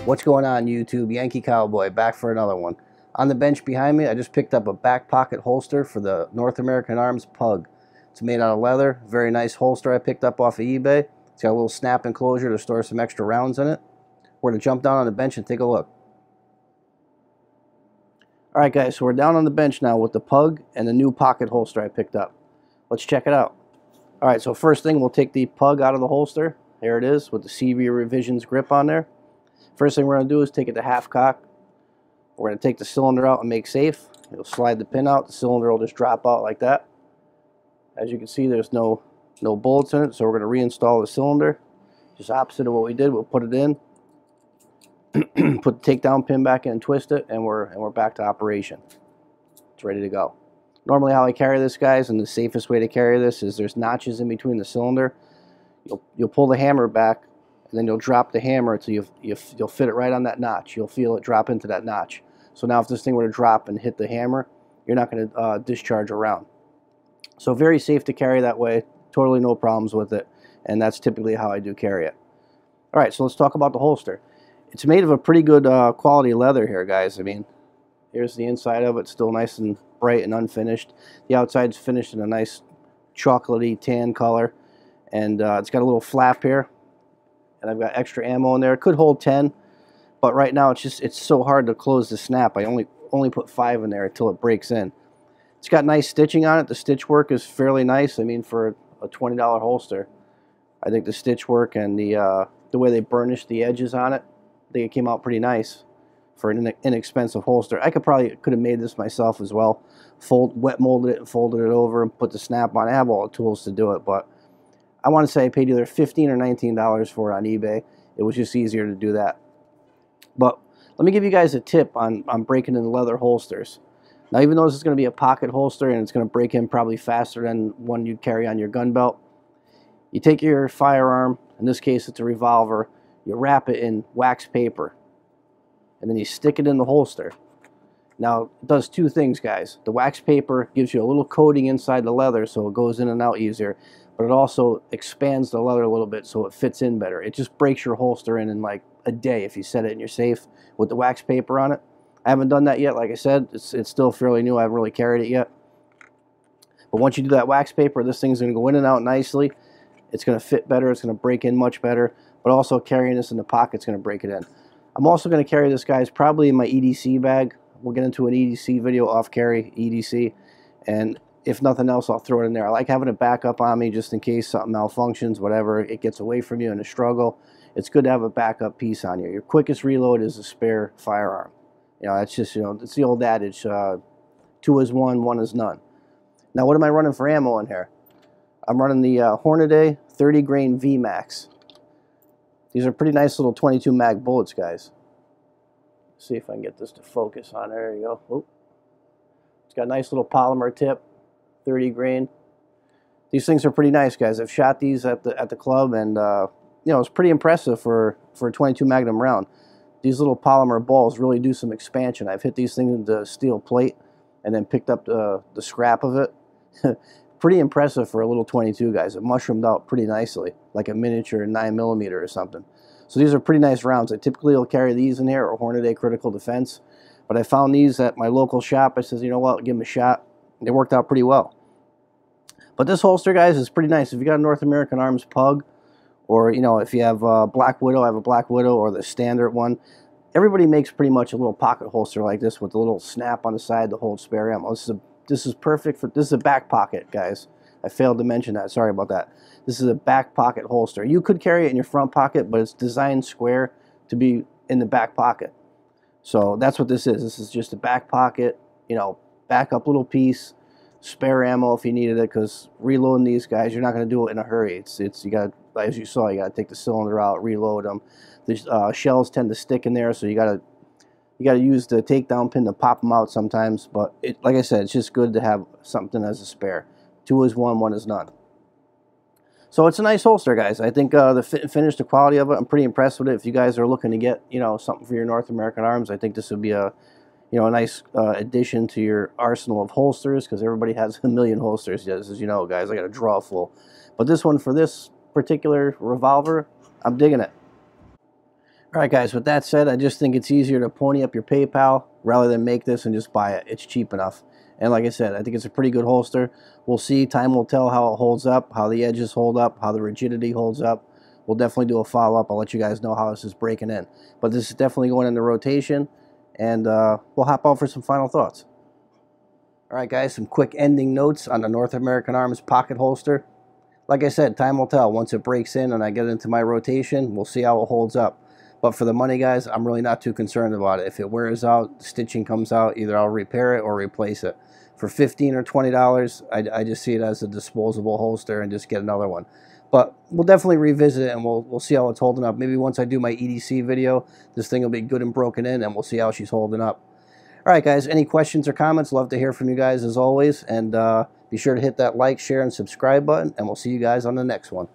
What's going on, YouTube? Yankee Cowboy back for another one. On the bench behind me, I just picked up a back pocket holster for the North American Arms Pug. It's made out of leather. Very nice holster I picked up off of eBay. It's got a little snap enclosure to store some extra rounds in it. We're going to jump down on the bench and take a look. Alright guys, so we're down on the bench now with the Pug and the new pocket holster I picked up. Let's check it out. Alright, so first thing, we'll take the Pug out of the holster. There it is with the CV Revisions grip on there. First thing we're going to do is take it to half cock. We're going to take the cylinder out and make safe. You'll slide the pin out. The cylinder will just drop out like that. As you can see, there's no bolts in it, so we're going to reinstall the cylinder. Just opposite of what we did, we'll put it in. Put the takedown pin back in and twist it, and we're back to operation. It's ready to go. Normally how I carry this, guys, and the safest way to carry this is there's notches in between the cylinder. You'll pull the hammer back, and then you'll drop the hammer until you'll fit it right on that notch. You'll feel it drop into that notch. So now if this thing were to drop and hit the hammer, you're not going to discharge around. So very safe to carry that way. Totally no problems with it. And that's typically how I do carry it. Alright, so let's talk about the holster. It's made of a pretty good quality leather here, guys. I mean, here's the inside of it. Still nice and bright and unfinished. The outside's finished in a nice chocolatey tan color. And it's got a little flap here. And I've got extra ammo in there. It could hold 10, but right now it's so hard to close the snap. I only put 5 in there until it breaks in. It's got nice stitching on it. The stitch work is fairly nice. I mean, for a $20 holster, I think the stitch work and the way they burnished the edges on it, I think it came out pretty nice for an inexpensive holster. I could have made this myself as well. Wet molded it and folded it over and put the snap on. I have all the tools to do it, but I want to say I paid either $15 or $19 for it on eBay. It was just easier to do that. But let me give you guys a tip on breaking in leather holsters. Now, even though this is going to be a pocket holster and it's going to break in probably faster than one you'd carry on your gun belt, you take your firearm, in this case it's a revolver, you wrap it in wax paper, and then you stick it in the holster. Now, it does two things, guys. The wax paper gives you a little coating inside the leather so it goes in and out easier, but it also expands the leather a little bit so it fits in better. It just breaks your holster in like a day if you set it in your safe with the wax paper on it. I haven't done that yet. Like I said, it's still fairly new. I haven't really carried it yet. But once you do that wax paper, this thing's going to go in and out nicely. It's going to fit better. It's going to break in much better. But also carrying this in the pocket's going to break it in. I'm also going to carry this, guys, probably in my EDC bag. We'll get into an EDC video, off-carry EDC. And if nothing else, I'll throw it in there. I like having it back up on me just in case something malfunctions, whatever, it gets away from you in a struggle. It's good to have a backup piece on you. Your quickest reload is a spare firearm. You know, that's just, it's the old adage, 2 is 1, 1 is none. Now, what am I running for ammo in here? I'm running the Hornady 30 grain VMAX. These are pretty nice little 22 mag bullets, guys. Let's see if I can get this to focus on. There you go. Oop. It's got a nice little polymer tip, 30 grain. These things are pretty nice, guys. I've shot these at the club, and you know, it's pretty impressive for a 22 Magnum round. These little polymer balls really do some expansion. I've hit these things into steel plate and then picked up the scrap of it. Pretty impressive for a little 22, guys. It mushroomed out pretty nicely, like a miniature 9mm or something. So these are pretty nice rounds. I typically will carry these in here, or Hornady Critical Defense. But I found these at my local shop. I says, you know what, I'll give them a shot. They worked out pretty well. But this holster, guys, is pretty nice. If you got a North American Arms Pug, or, you know, if you have Black Widow, I have a Black Widow, or the standard one. Everybody makes pretty much a little pocket holster like this with a little snap on the side to hold spare ammo. This is perfect for, this is a back pocket, guys. I failed to mention that. Sorry about that. This is a back pocket holster. You could carry it in your front pocket, but it's designed square to be in the back pocket. So that's what this is. This is just a back pocket, you know, backup little piece, spare ammo if you needed it, because reloading these guys, you're not going to do it in a hurry. You got, as you saw, you got to take the cylinder out, reload them. The shells tend to stick in there, so you got to use the takedown pin to pop them out sometimes. But like I said, it's just good to have something as a spare. 2 is 1, 1 is none. So it's a nice holster, guys. I think the fit and finish, the quality of it, I'm pretty impressed with it. If you guys are looking to get, you know, something for your North American Arms, I think this would be a, you know, a nice addition to your arsenal of holsters, because everybody has a million holsters, as you know, guys. I got a drawer full. But this one, for this particular revolver, I'm digging it. All right, guys, with that said, I just think it's easier to pony up your PayPal rather than make this and just buy it. It's cheap enough. And like I said, I think it's a pretty good holster. We'll see. Time will tell how it holds up, how the edges hold up, how the rigidity holds up. We'll definitely do a follow-up. I'll let you guys know how this is breaking in. But this is definitely going into rotation, and we'll hop out for some final thoughts. All right, guys, some quick ending notes on the North American Arms pocket holster. Like I said, time will tell. Once it breaks in and I get into my rotation, we'll see how it holds up. But for the money, guys, I'm really not too concerned about it. If it wears out, stitching comes out, either I'll repair it or replace it. For $15 or $20, I just see it as a disposable holster and just get another one. But we'll definitely revisit it, and we'll see how it's holding up. Maybe once I do my EDC video, this thing will be good and broken in, and we'll see how she's holding up. All right, guys, any questions or comments? Love to hear from you guys as always. And be sure to hit that like, share, and subscribe button, and we'll see you guys on the next one.